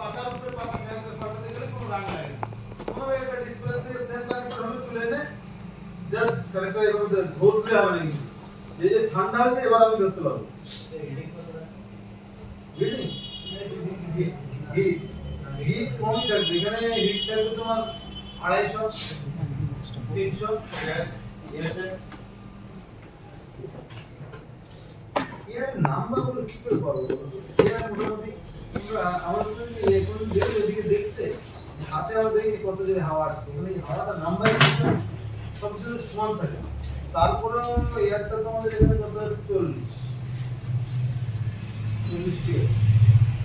পাতার উপরে পাতা পাতাতে গেলে কোনো রাগ লাগে না। কোনো একটা ডিসপ্লে থেকে সেন্টার করে তুলে এনে জাস্ট কানেক্টর এভাবে ধরলে হবে না কিছু। এই যে ঠান্ডা হচ্ছে এবার আমি ধরতে পারবো। হিট কম থাকবে, এখানে হিট থাকবে তোমার 250 300 এর নাম্বার গুলো কি করে পাবো? এর মোটামুটি আমরা এখন এদিকে দেখতে হাতে আমরা দেখি কত যে হাওয়া আসছে, মানে হাওয়াটা নাম্বার সব কিছু সমান থাকে। তারপরে এয়ারটা তোমাদের এখানে কত আছে?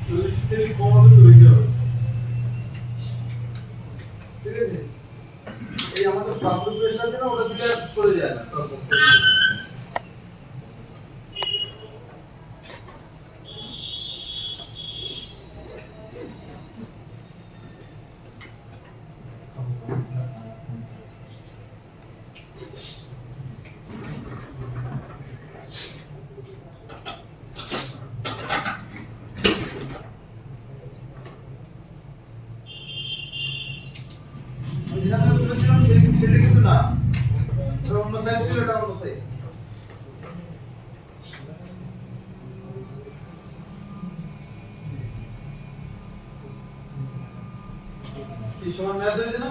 40 থেকে কম হবে তো বেশি হবে, ঠিক আছে? এই আমাদের পাবলিক প্রেস আছে না, ওটা দিকে সরে যায় না তখন। যেটা বলেছিলাম সেটা কিন্তু না, এটা অন্য সাইড ছিল, এটা অন্য সাইড। কি সমান ম্যাচ হয়েছে না?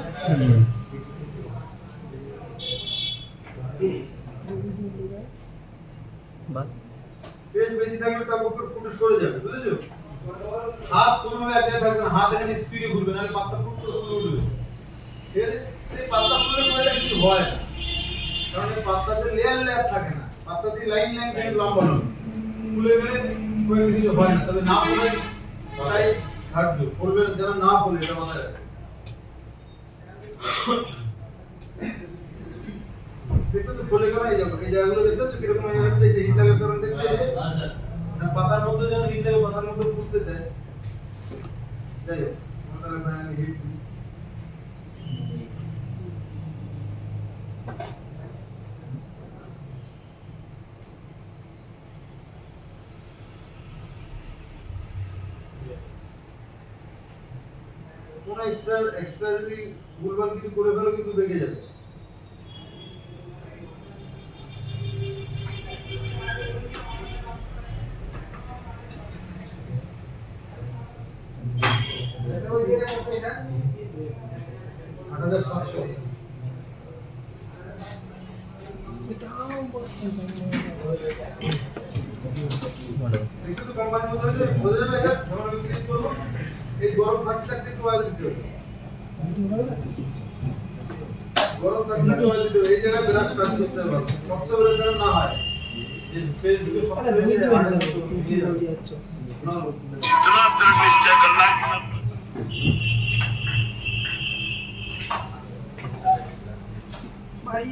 বাদ পেজ বেশি থাকলে টপ উপর ফুটে সরে যাবে, বুঝেছো? হাত কোনোভাবে এক জায়গায় থাকবে না, হাত এখানে স্পিডে ঘুরবে, নাহলে পাতা ফুট করে উঠবে, ঠিক আছে? এই পাতা ফুলে পড়লে কিছু হয় না, কারণ এই পাতাতে লেয়ার লেয়ার থাকে না, পাতাতে লাইন লাইন করে লম্বা লম্বা ফুলে গেলে কোনো কিছু হয় না। তবে না ফুলে তাই ধার্য পড়বে, যেন না ফুলে, এটা মাথায় রাখবে। দেখো তো ফুলে গেল, এই যাবে এই জায়গাগুলো দেখছো কিরকম হয়ে যাচ্ছে, যে হিট লাগার কারণে দেখছো যে পাতার মধ্যে যেন হিট লাগে, পাতার মধ্যে ফুলতে চায়। যাই হোক, তাহলে ফাইনালি হিট কোন এক্সট্রা যদি ভুলভাল কিছু করে ফেলো কিন্তু বেঁকে যাবে। ওই যেটা কত এটা 8700 একটু তো কোম্পানির মধ্যে হয়ে যাবে, বোঝা যাবে। এটা যখন আমি ক্লিক করবো এই গরম থাকতে থাকতে একটু অয়েল দিতে হবে, গরম থাকতে থাকতে অয়েল দিতে হবে। এই জায়গায় ব্রাশ কাজ করতে হবে, সবসময় যেন না হয় যে ফেসবুকে সব হয়ে যায় দিয়ে যাচ্ছ না বাড়ি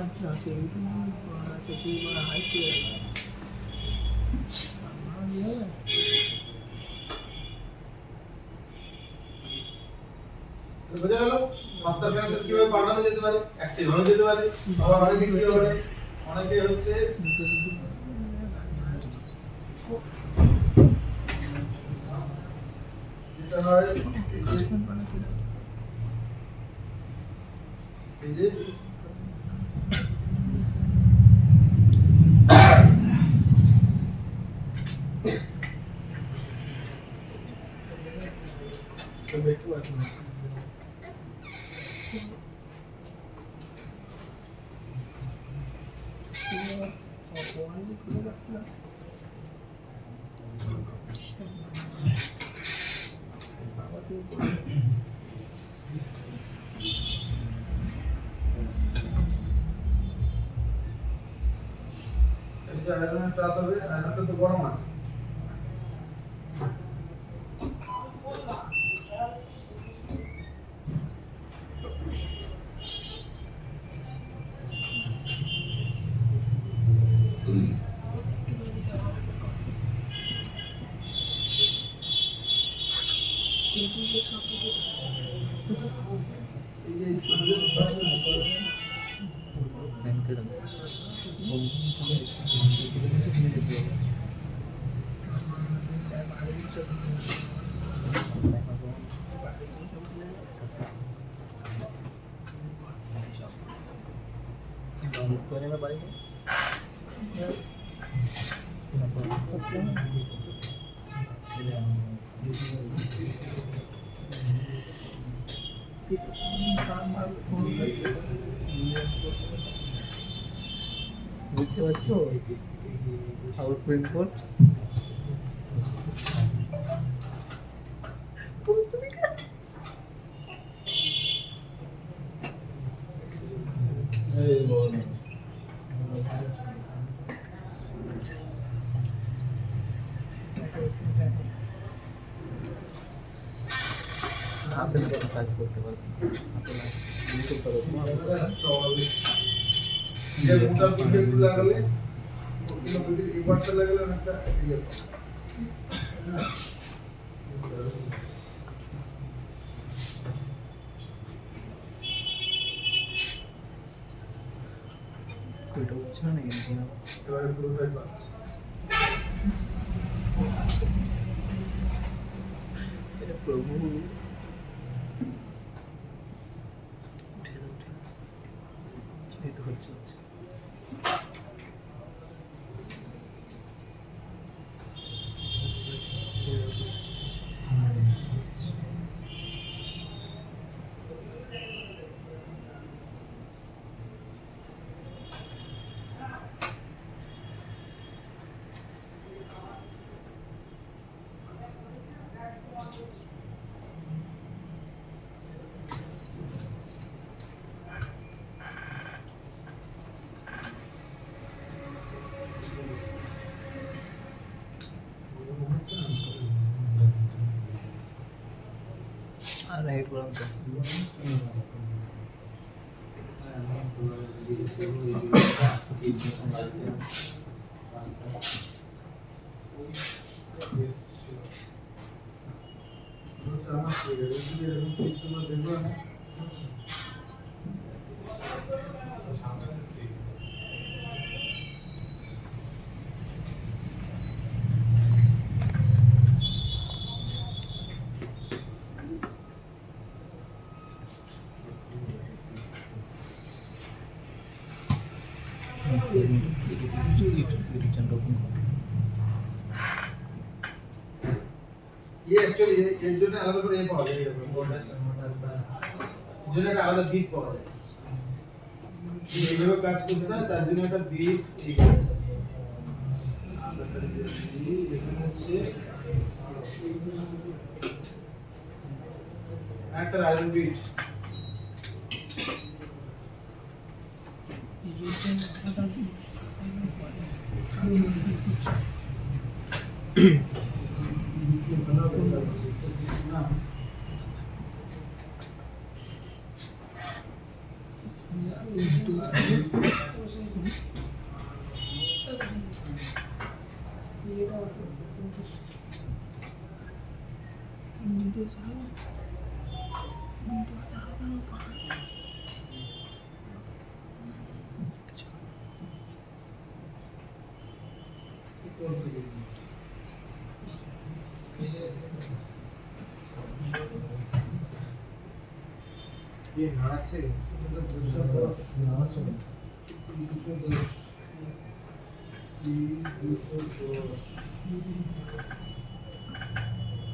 আচ্ছা আচ্ছা কি বড় হাই করে বোঝা গেল পাতা ফ্যানটা কিভাবে পাল্টানো যেতে পারে, অ্যাক্টিভ হয়ে যেতে পারে। আবার অনেকে কি করে, অনেকে হচ্ছে যেটা হয় এই যে দেখতে পাচ্ছেন এই যে আয়রনের ক্লাস হবে, আয়রনটা তো গরম আছে। বুঝতে পারছো আউট প্রিন্ট কোড হাতের কোনো কাজ করতে পারবে মোটা পিকেট লাগালে এবারটা লাগালে অনেকটা ইয়ে ওইটা হচ্ছে না কিন্তু এবারে পুরোটাই পাচ্ছে এটা প্রভু উঠে দাও এই তো হচ্ছে আর হেড করুন তো ये एक्चुअली ये जो ना आलादा করে পাওয়া যায় এর জন্য একটা আলাদা বিট পাওয়া যায় এইভাবে কাজ করতে হয় তার জন্য একটা বিট ঠিক আছে এখানে হচ্ছে একটা রাইজন বিট ये नाचे 210 नाचे 210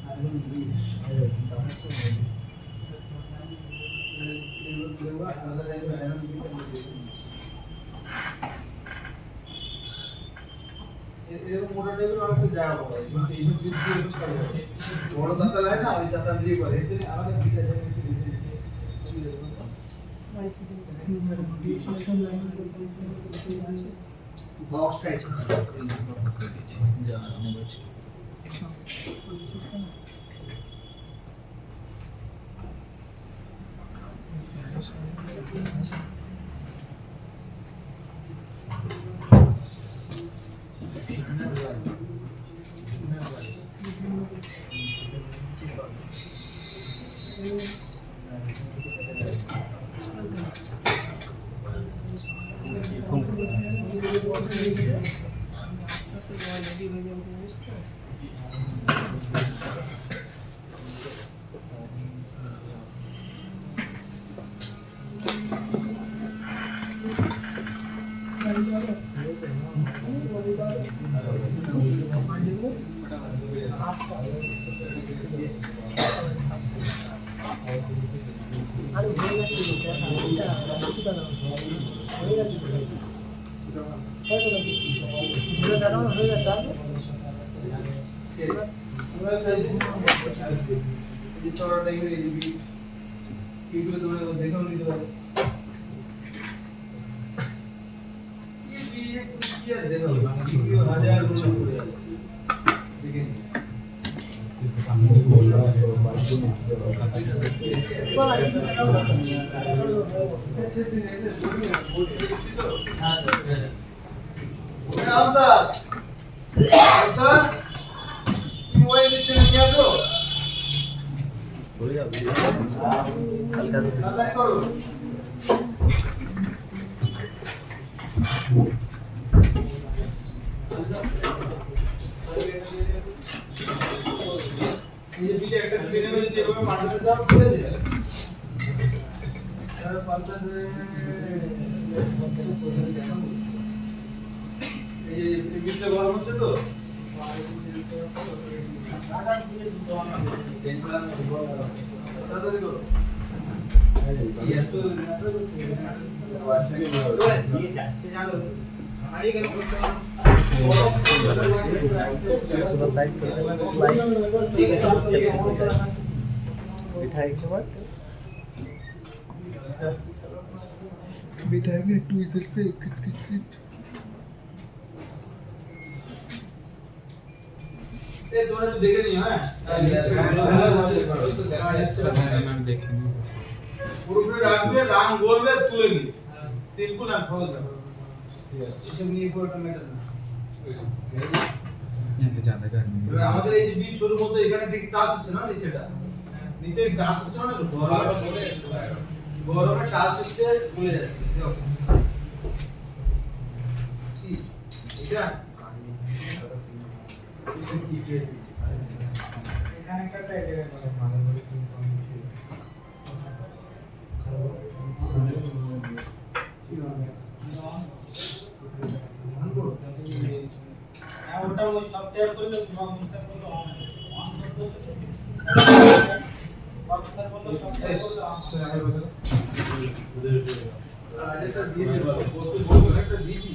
আয়রন বিট আয়রন নাচে এগুলো আলাদা টাইপের আয়রন বিট এরকম মোটা টাইপের অনেক জায়গা পাওয়া যায় কিন্তু এইসব বিট দিয়ে করা যায় বড় দাতা লাগে না ওই দাতা দিয়ে করে এর জন্য আলাদা বিট আছে বক্স টাইপ যা আমাদের इसके सामने जो बोल रहा है वो बात जो মোবাইল দিচ্ছে না নিয়ে আসো হয়ে যাবে হালকা তাড়াতাড়ি করো এই যে বিলে একটা বিলে মধ্যে যেভাবে মাটিতে চাপ করে দেয় তার পাল্টা এই যে বিলে গরম হচ্ছে তো তাড়াতাড়ি করো थोड़ा साइड कर देना स्लाइड बिठाए के बाद बिठाएंगे टू इधर से खिच खिच खिच এই তোমরা একটু দেখে নিও হ্যাঁ मैंने देखे नहीं পুরোপুরি রাখবে রাং বলবে তুলে নিবে সিম্পল আর সহজ ব্যাপার এসব নিয়ে কোনো একটা ম্যাটার না यहाँ पे ज्यादा गर्मी এবার আমাদের এই যে বিট শুরুর মধ্যে এখানে ঠিক টাচ হচ্ছে না নিচেটা নিচে টাচ হচ্ছে না তো গরমে টাচ হচ্ছে ভুলে যাচ্ছে দেখো কি এটা এটা কি দিয়ে দিয়েছে এখানে একটা এই জায়গায় ভালো করে তুমি ওটা ওই সফটওয়্যার করলে কম্পিউটার করলে অন হবে কম্পিউটার করলে সফটওয়্যার করলে অন হবে এটা দিয়ে দেব কত একটা দিয়েছি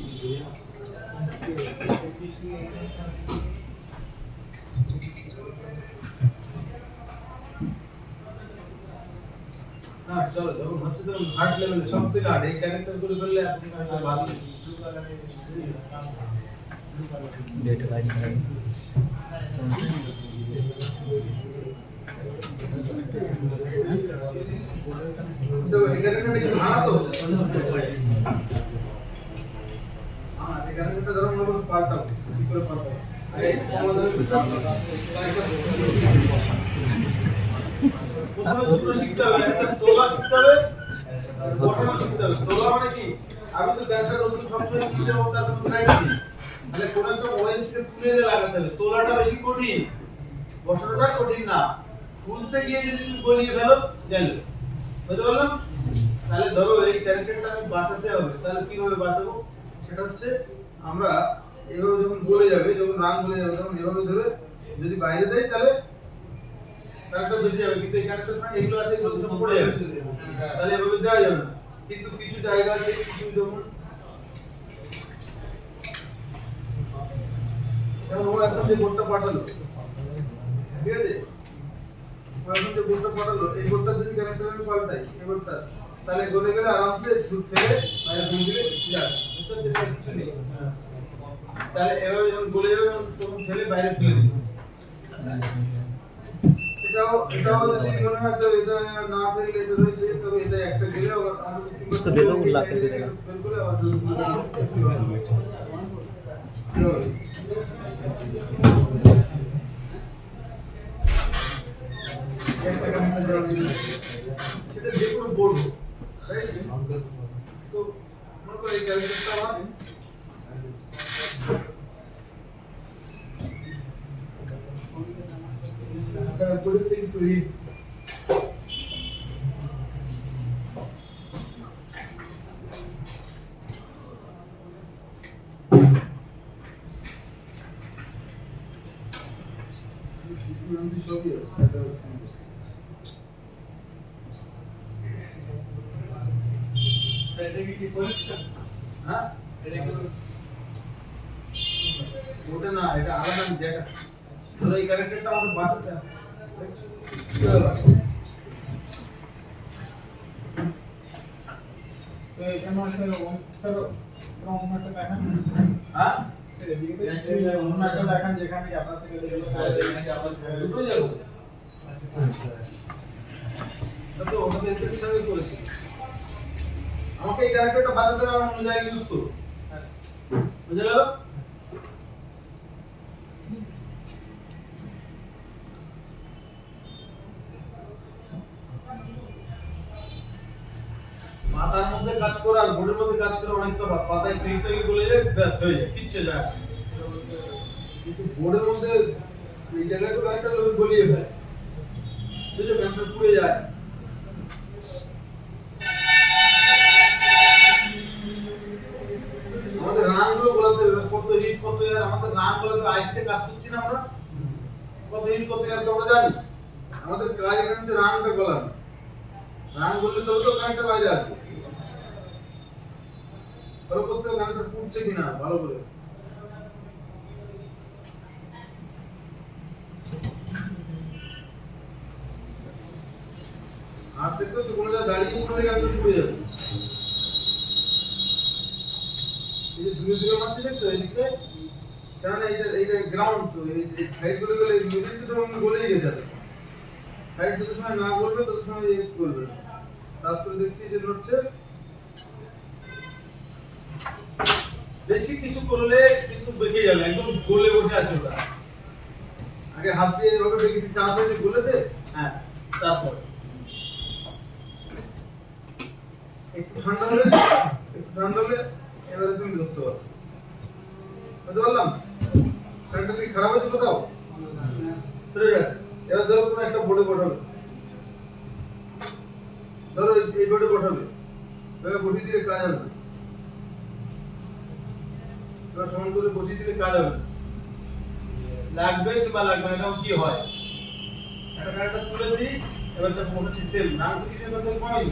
না চলো যখন হচ্ছে তখন হার্ড লেভেলে সব থেকে হার্ড এই ক্যারেক্টার করে ফেললে আপনি একটা বাদ डेट लाइन है तो এই ক্যারেক্টারটা কি ভাঙা তো হ্যাঁ এই ক্যারেক্টারটা ধরো আমরা পাল্টাবো কি করে পাল্টাবো আরে আমাদের প্রথমে দুটো শিখতে হবে একটা তোলা শিখতে হবে আর বসানো শিখতে হবে তোলা মানে কি আমি তো ক্যারেক্টার নতুন সবসময় দিতে হবে তার মধ্যে রাইট দিই তাহলে কোন একটা মোবাইল থেকে তুলে এনে লাগাতে হবে তোলাটা বেশি কঠিন বসানোটা কঠিন না তুলতে গিয়ে যদি তুমি গলিয়ে ফেলো গেল বুঝতে পারলাম তাহলে ধরো এই ক্যারেক্টারটা আমি বাঁচাতে হবে তাহলে কিভাবে বাঁচাবো সেটা হচ্ছে আমরা এভাবে যখন গলে যাবে যখন রাং গলে যাবে তখন এভাবে ধরে যদি বাইরে দেই তাহলে ক্যারেক্টার বেঁচে যাবে কিন্তু এই ক্যারেক্টার না এগুলো আছে এগুলো সব পড়ে যাবে তাহলে এভাবে দেওয়া যাবে না কিন্তু কিছু জায়গা আছে কিছু যেমন যেমন ও এখন যে বোর্ডটা পাঠালো ঠিক আছে ও এখন যে বোর্ডটা পাঠালো এই বোর্ডটা যদি ক্যারেক্টার আমি পাল্টাই এই বোর্ডটা তাহলে গলে গেলে আরামসে ছুট থেকে বাইরে ফেলে দিলে যায় বুঝতে পারছেন এটা কিছু নেই তাহলে এভাবে যখন গলে যাবে তখন ফেলে বাইরে ফেলে দিই এটাও যদি মনে হয় তো এটা না ফেললে এটা রয়েছে তবে এটা একটা গেলে उसको दे दो ला के दे देना সেটা যে কোনো বোর্ড রাইট তো মনে করো এই ক্যারেক্টারটা আমার পরিস্থিতি কিন্তু এই সবই আছে হ্যাঁ ওটা না, এটা আলাদা আমি দেখাচ্ছি। ধরো এই ক্যারেক্টারটা আমাদের বাঁচাতে হবে। তো এখানে স্যার স্যার অন্য একটা দেখান হ্যাঁ এদিকে অন্য একটা দেখান যেখানে আপনার সেকেন্ডে দুটোই যাবো। তা তো আমাদের এদের সঙ্গে করেছি। আমাকে এই ক্যারেক্টারটা বাঁচাতে হবে, আমি অন্য জায়গায় ইউজ করবো। বুঝে গেল? পাতার মধ্যে কাজ করে আর বোর্ডের মধ্যে কাজ করে অনেক তফাৎ। পাতায় প্রিন্টারে বলে যায় ব্যাস হয়ে যায়, কিচ্ছু যায় আসে না। কিন্তু বোর্ডের মধ্যে এই জায়গায় তো ক্যারেক্টার লোক গলিয়ে ফেলে, বুঝছো, ক্যারেক্টার পুড়ে যায়। আমাদের রানগুলো বলাতে হবে কত হিট কত ইয়ার। আমাদের রান বলাতে আইসতে কাজ করছি না আমরা, কত হিট কত ইয়ার তো আমরা জানি। আমাদের কাজ এখানে হচ্ছে রানটা বলানো। রান বললে তবে তো কারেন্টের বাইরে আসবে। ভালো করতে হবে কারেন্টটা পুড়ছে কিনা ভালো করে। আর দেখতে হচ্ছে কোনো জায়গায় দাঁড়িয়ে পড়লে কারেন্টটা পুড়ে যাবে। এই যে দূরে দূরে মারছে দেখছো এইদিকে, কেননা এইটা গ্রাউন্ড, তো এই সাইড গুলো গেলে মিডিল তো সব গলেই গেছে। সাইড যত সময় না বলবে তত সময় এই করবে। টাচ করে দেখছি যে নড়ছে। বেশি কিছু করলে কিন্তু বেঁকে যাবে, একদম গলে বসে আছে ওটা। আগে হাত দিয়ে এভাবে দেখেছি টাচ হয়েছে গলেছে, হ্যাঁ তারপর একটু ঠান্ডা হলে এবারে তুমি ধরতে পারো। বুঝতে পারলাম? কারেন্টটা কি খারাপ হয়েছে কোথাও? ঠিক আছে, এবার ধরো কোনো একটা বোর্ডে বসাবে, ধরো এই বোর্ডে বসাবে, এবার বসিয়ে দিলে কাজ হবে না। এবার সমান করে বসিয়ে দিলে কাজ হবে না। লাগবে কিংবা লাগবে না, তখন কি হয়? একটা কারেন্টটা তুলেছি, এবার তার বসাচ্ছি সেম, নাম কিছু করতে কমেনি।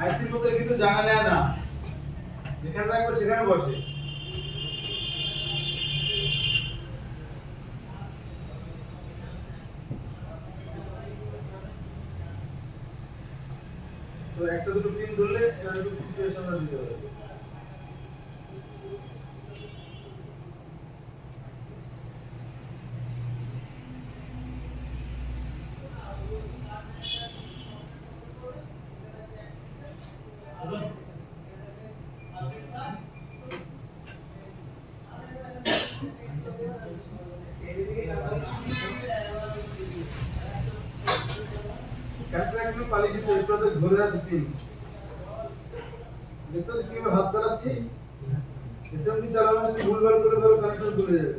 আইসির মধ্যে কিন্তু জায়গা নেয় না, যেখানে রাখবে সেখানে বসে। তো একটা দুটো পিন ধরলে এবার একটু প্রিপারেশনটা দিতে হবে। ক্যান্ট্রাক্ট में পালিয়ে যেতে একটু ধরে আছে পিন, দেখতে তো কিভাবে হাত চালাচ্ছি। এসএমডি চালানো যদি ভুলভাল করে ফেলো কানেকশন চলে যাবে।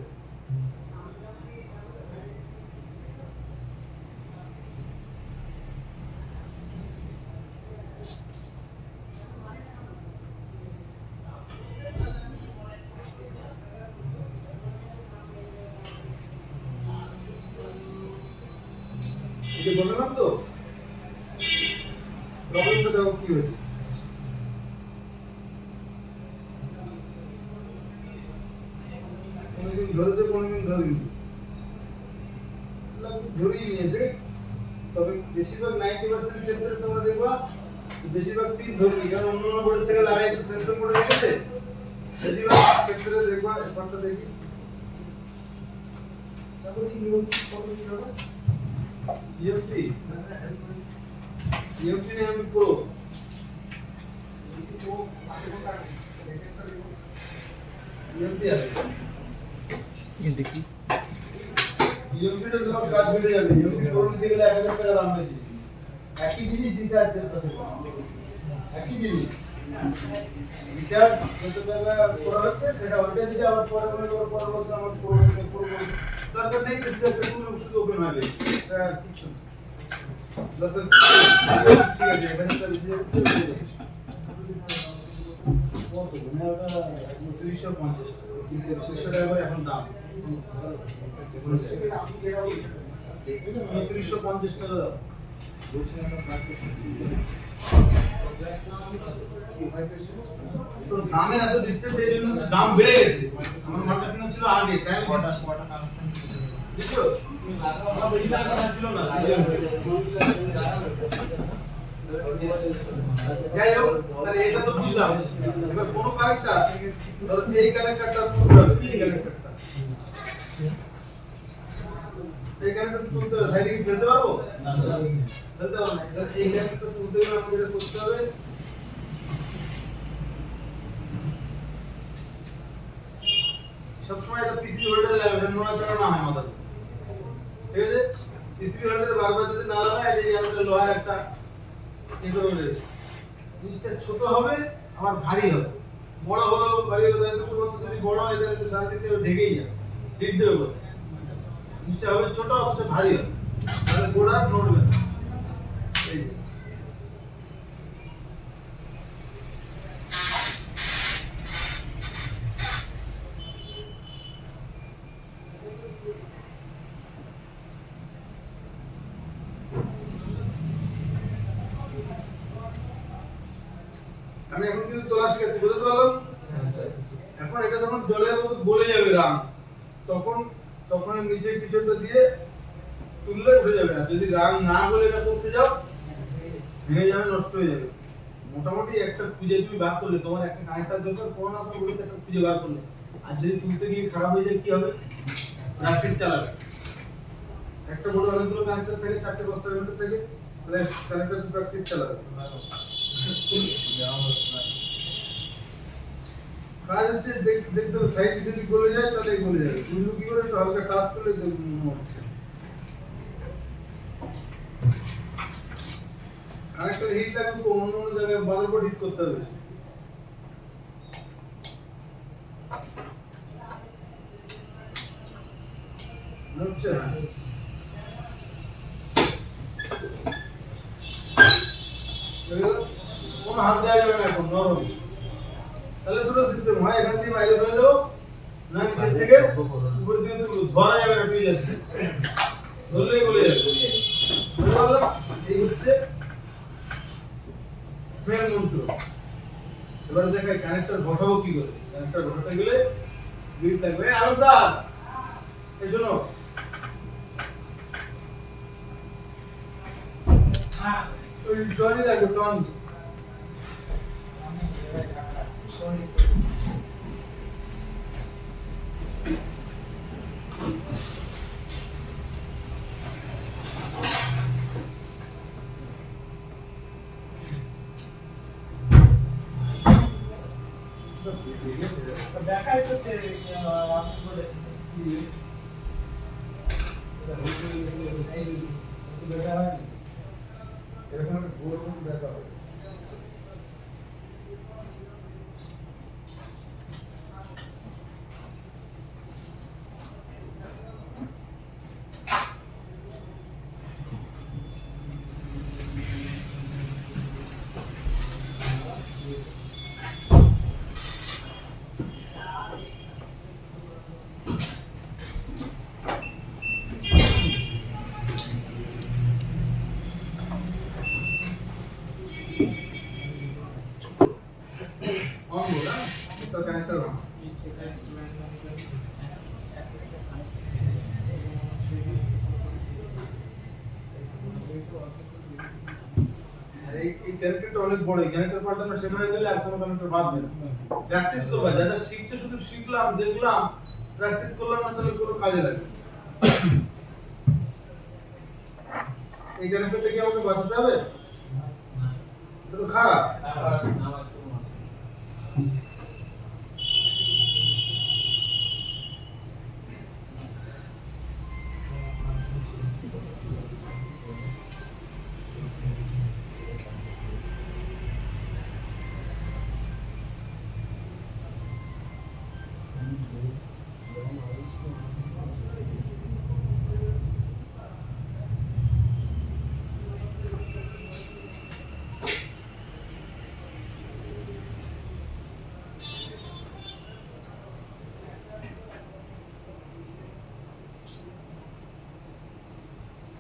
এটা বললাম তো প্রবলেমটা দেখো কি হয়েছে। কোনদিন ধরেছে কোনদিন ধরিনি, ধরেই নিয়েছে। তবে বেশিরভাগ 90% ক্ষেত্রে তোমরা দেখবা বেশিরভাগ পিন ধরেনি, কারণ অন্য অন্য বোর্ড থেকে লাগাই তো সেন্সর করে রেখেছে। বেশিরভাগ ক্ষেত্রে দেখবা একটা দেখি EFT EFT ने हम प्रो ইএমপি আছে ये देखिए ইএমপিটা সব কাজ বেড়ে যাবে ইএমপি করে নিতে গেলে 1000 টাকা দাম বেশি একই জিনিস রিসার্চের কাছে একই জিনিস রিসার্চ কত টাকা করা হচ্ছে সেটা ওইটা যদি আবার পরে মনে করো পরে বছর আমার করব দরকার নেই তো রিসার্চের কোনো শুধু ওপেন হবে এটা কিছু দরকার ঠিক আছে এখানে তো রিসার্চ কত মানে ওটা 350 কিন্তু 600 টাকা করে এখন দাম 350 টাকা দাও শোন দামের এত ডিসটেন্স এই জন্য দাম বেড়ে গেছে আমার মার্কেট কিনা ছিল আগে তাই আমি দিচ্ছি বুঝছো আমার বেশি টাকা কেনা ছিল না যাই হোক তাহলে এটা তো বুঝলাম এবার কোন ক্যারেক্টার এই ক্যারেক্টারটা তুলতে হবে এই ক্যারেক্টারটা এই ক্যারেক্টার তুলতে হবে সাইডে কি ফেলতে পারবো না ফেলতে পারবো না এই ক্যারেক্টারটা তুলতে গেলে আমাদের যেটা করতে হবে সবসময় এটা পিসি হোল্ডারে লাগবে নড়াচড়া না হয় মাথায় ঠিক আছে পিসি হোল্ডারে বারবার যদি না লাগায় এই আমাদের লোহার একটা জিনিসটা ছোট হবে আমার ভারী হবে বড় হলো ভারী হলো তাহলে শুধুমাত্র যদি বড় হয় তাহলে তো সারা দিতে ঢেকেই যায় হিট দেবে বলে জিনিসটা হবে ছোট অথচ ভারী হবে তাহলে গোড়া নড়বে না এই যে। আমি এখন কিন্তু তোলা শিখাচ্ছি বুঝতে পারলাম এখন এটা যখন জলের মতো গলে যাবে রাম তখন তখন নিচে পিছনটা দিয়ে তুললে উঠে যাবে আর যদি রাম না গলে এটা করতে যাও ভেঙে যাবে নষ্ট হয়ে যাবে মোটামুটি একটা খুঁজে তুমি বার করলে তোমার একটা কানেক্টার দরকার কোনো না কোনো বলতে একটা খুঁজে বার করলে আর যদি তুলতে গিয়ে খারাপ হয়ে যায় কি হবে রাফিট চালাবে একটা বড় অনেকগুলো কানেক্টার থাকে 4টে 5টা কানেক্টার থাকে তাহলে কানেক্টার দুটো রাফিট চালাবে কাজ হচ্ছে দেখতে সাইড যদি গলে যায় তাহলে গলে যাবে তুমি কি করে একটু হালকা টাচ করলে হচ্ছে কানেক্টর হিট লাগবে তো অন্য অন্য জায়গায় মাদারবোর্ড হিট করতে হবে হচ্ছে না কোনো হাত দেওয়া যাবে না এখন নরম তাহলে দুটো সিস্টেম হয় এখান থেকে বাইরে ফেলে দেবো না নিচের থেকে উপর দিয়ে ধরা যাবে না টুই যাচ্ছে ধরলেই গলে যাবে বুঝতে পারলাম এই হচ্ছে মেন মন্ত্র এবারে দেখাই কানেক্টর বসাবো কি করে কানেক্টর বসাতে গেলে বিট লাগবে আলম স্যার এই শোনো ওই টনি লাগবে টনি দেখাই তো আপনি বলেছেন এরকম একটা গোল গোল দেখা হবে on बोला इसका कैंसिल हो अरे এই ক্যারেক্টারটা অনেক বড় এই ক্যারেক্টার পাল্টা না সেটা হয়ে গেলে আর কোনো ক্যারেক্টার বাদবে না প্র্যাকটিস করবা যারা শিখছো শুধু শিখলাম দেখলাম প্র্যাকটিস করলাম না তাহলে কোনো কাজে লাগবে এই ক্যারেক্টারটা কি আমাকে বাঁচাতে হবে এটা তো খারাপ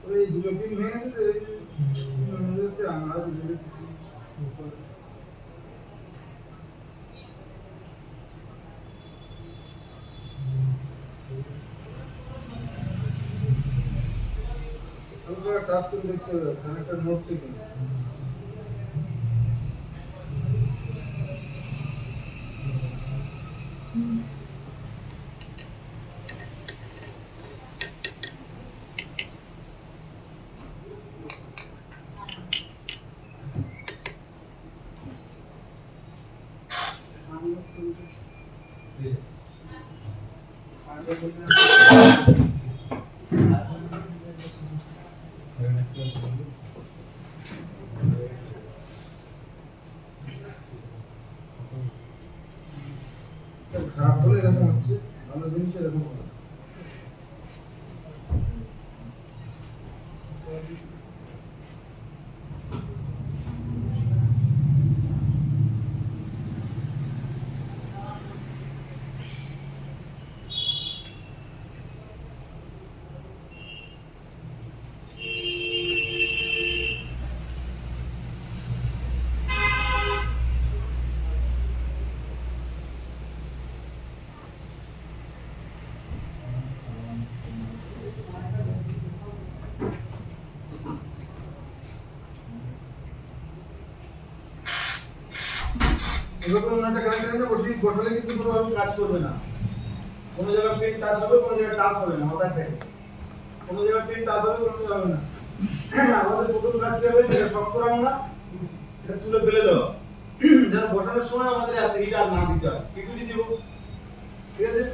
ওই দুটো পিন ভেঙে গেছে এই আমরা আমরা টাচ করে দেখতে হবে কানেক্টর নড়ছে কিনা খারাপ হলে এরকম হচ্ছে ভালো জিনিস এরকম হবে এরকম একটা কানেক্টর বসালে কিন্তু কোনোভাবে কাজ করবে না কোনো জায়গায় পিন টাচ হবে কোনো জায়গায় টাচ হবে না মাথায় থাকে কোনো জায়গায় পিন টাচ হবে কোনো জায়গায় হবে না আমাদের প্রথম কাজ কি হবে এটা শক্ত রাখবো না এটা তুলে ফেলে দেওয়া যেন বসানোর সময় আমাদের এত হিটার না দিতে হয় পিকুলি দিব ঠিক আছে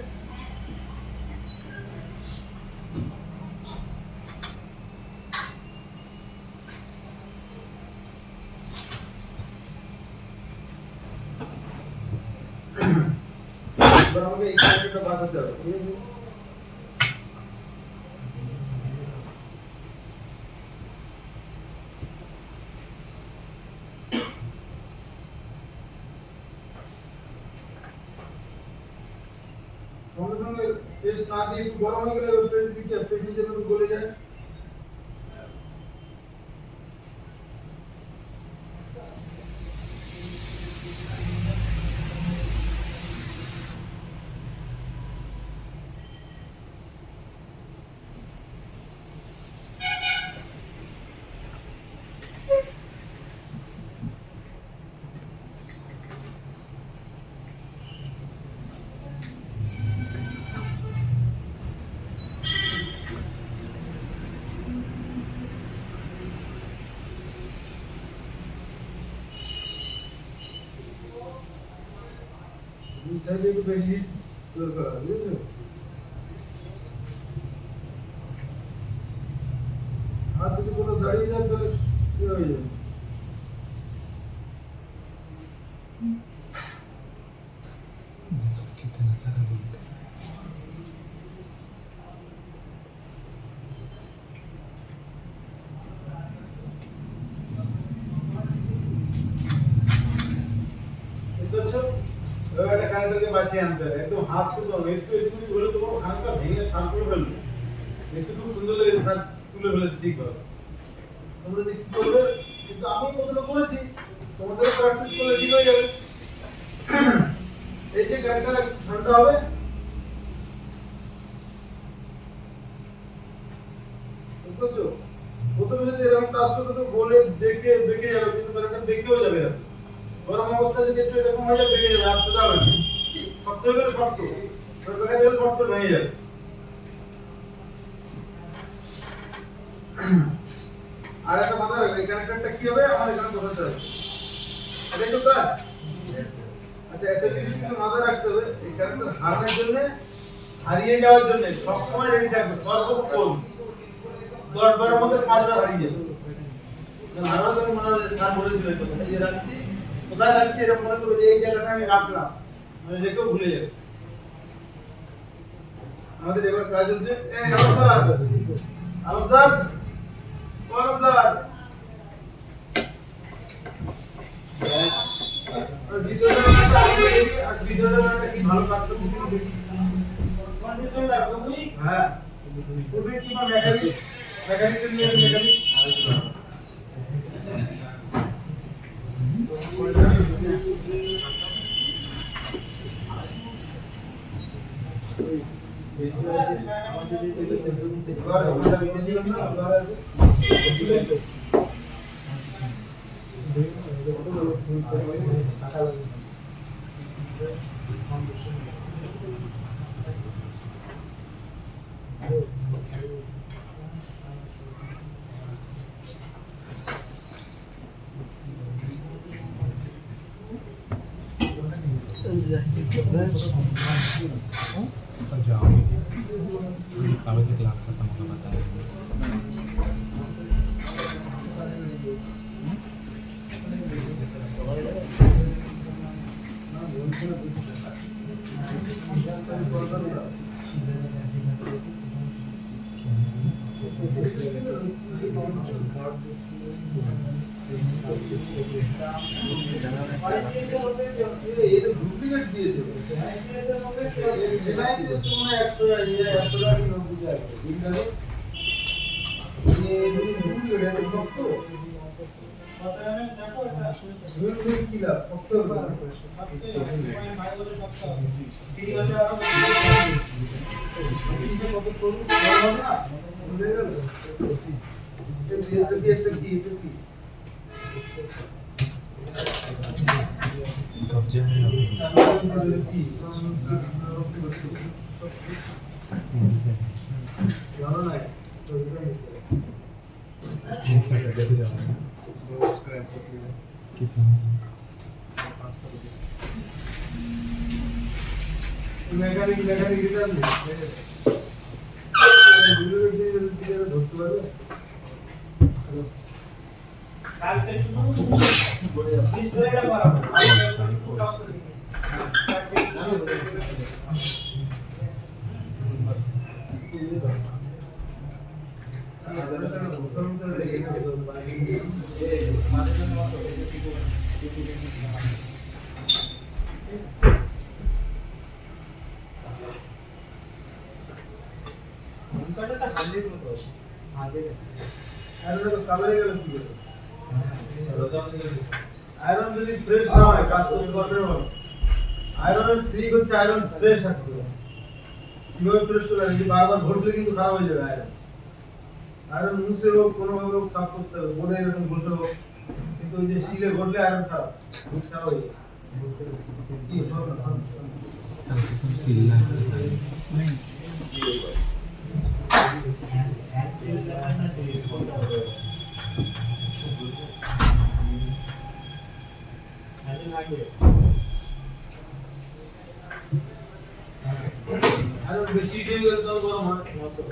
এবার আমাকে এই কানেক্টরটা বাঁচাতে হবে ঠিক আছে সঙ্গে সঙ্গে টেস্ট না দিয়ে একটু গরম হয়ে গেলে পেট নিচে তো গলে যায় এই সাইডে একটু বেশি দরকার বুঝছো আর যদি কোনো দাঁড়িয়ে যায় তাহলে কি হয়ে যাবে कितना सारा बोल বুঝছো এবার একটা কানেক্টরকে বাঁচিয়ে আনতে হবে একদম হাত তুলো একটু হলে তো হালকা ভেঙে সার করে ফেলবে একটু খুব সুন্দর লেগে সার তুলে ফেলেছে ঠিক হবে তোমরা যে কি করবে কিন্তু আমি কতটা করেছি তোমাদের প্র্যাকটিস করলে ঠিক হয়ে যাবে এই যে কানেক্টর ঠান্ডা হবে বুঝছো প্রথমে যদি এরকম টাচ করতে তো গোলে বেঁকে যাবে কিন্তু কানেক্টর বেঁকেও যাবে এরকম গরম অবস্থায় যদি একটু এরকম হয়ে যায় বেঁকে যাবে হাত তো যাবে না শক্ত হয়ে গেলে শক্ত বেঁকে গেলে শক্ত ভেঙে যাবে আর একটা মাথা রাখবে এই কানেক্টরটা কি হবে আমার এখানে বসাতে হবে এটাই তো কাজ আচ্ছা একটা জিনিস একটু মাথায় রাখতে হবে এই কানেক্টর হারানোর জন্য হারিয়ে যাওয়ার জন্য সব সময় রেডি থাকবে সর্বক্ষণ 10-12 মধ্যে 5 বার হারিয়ে যাবে আরো তো মনে হয় স্যার বলেছিল তো এই যে রাখছি কোথায় রাখছি এটা মনে করো যে এই জায়গাটা আমি রাখলাম মানে রেখেও ভুলে যাবে আমাদের এবার কাজ হচ্ছে এই আলম স্যার কোন স্যার ডিসঅর্ডারটা আগে দেখি আর ডিসঅর্ডারটা কি ভালো কাজ করছে কন্ডিশনার কবি হ্যাঁ খুবই কি মেকানিক মেকানিক নিয়ে মেকানিক कल जाओगे कागज से क्लास खत्म होगा बताएंगे ये तो डुप्लीकेट दिए थे ये समय 100 টাকা কিলো বুঝা আছে ঠিক আছে ये डुप्लीकेट है तो सब तो কত এমএম দেখো এটা ডুপ্লিকেট কি লাভ সব তো ঠিক আছে আর কত সরু না বুঝে গেল এটা কি कब्जे में देखो जाओ कितना মেকানিক রিটার্ন ধরতে পারবে কালকে শুধু ডিসপ্লেটা বাড়াবো আয়রন যদি ফ্রেশ না হয় কাজ করতে পারবে না আয়রনের ট্রিক হচ্ছে আয়রন ফ্রেশ রাখতে হবে কিভাবে ফ্রেশ করলে যদি বারবার ঘষলে কিন্তু খারাপ হয়ে যাবে আয়রন আয়রন মুছে হোক কোনোভাবে হোক সাফ করতে হবে বোর্ডে এরকম ঘষে হোক কিন্তু ওই যে শিলে ঘষলে আয়রন খারাপ হয়ে যাবে বুঝতে পেরেছি কি সব না कल तुम सिल्ला के साथ नहीं আয়রন বেশি দিয়ে গেলে তো গরম হয় 900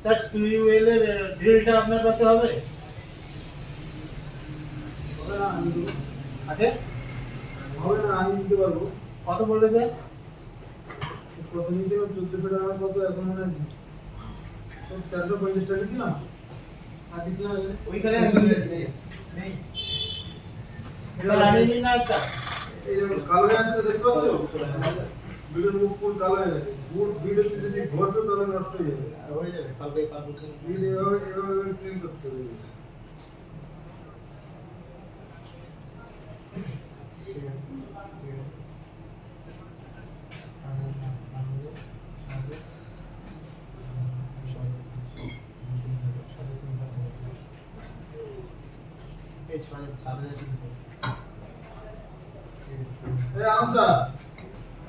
স্যার টিউবওয়েল এর ড্রিলটা আপনার কাছে হবে আছে হবে না আমি দিতে পারবো কত বলবে স্যার প্রথম দিন 1400 টাকা কত এখন মনে হয় 450 টাকা ছিলাম আর দিছিলাম ওইখানে নেই স্যার আনিনি না একটা এই যে কালো হয়ে আছে দেখতে পাচ্ছ ভিডিওর মুখ ফুল কালো হয়ে গেছে ভিডিও যদি ঘষো তাহলে নষ্ট হয়ে যাবে হয়ে যাবে কালকে ভিডিও এভাবে ক্লিন করতে হবে এই 7300 এই আমসা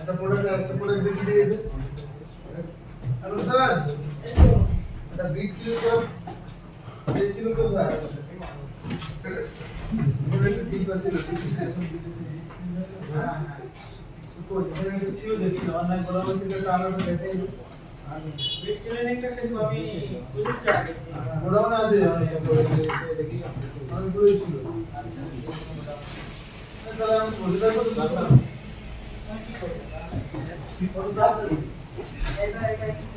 একটা প্রোডাক্ট দেখিয়ে দিয়েছে হ্যালো স্যার এটা বিট কিলো করে দিয়েছিল কোথায় প্রোডাক্ট ঠিক আছে ছিল দেখছি অনলাইন বরাবর থেকে একটা আমরা দেখাই বিট ক্লিনিকটা সেটা আমি বুঝেছি আগে গোডাউন আছে দেখি অনেকগুলো ছিল তাহলে আমি বলে দেবো তো এটা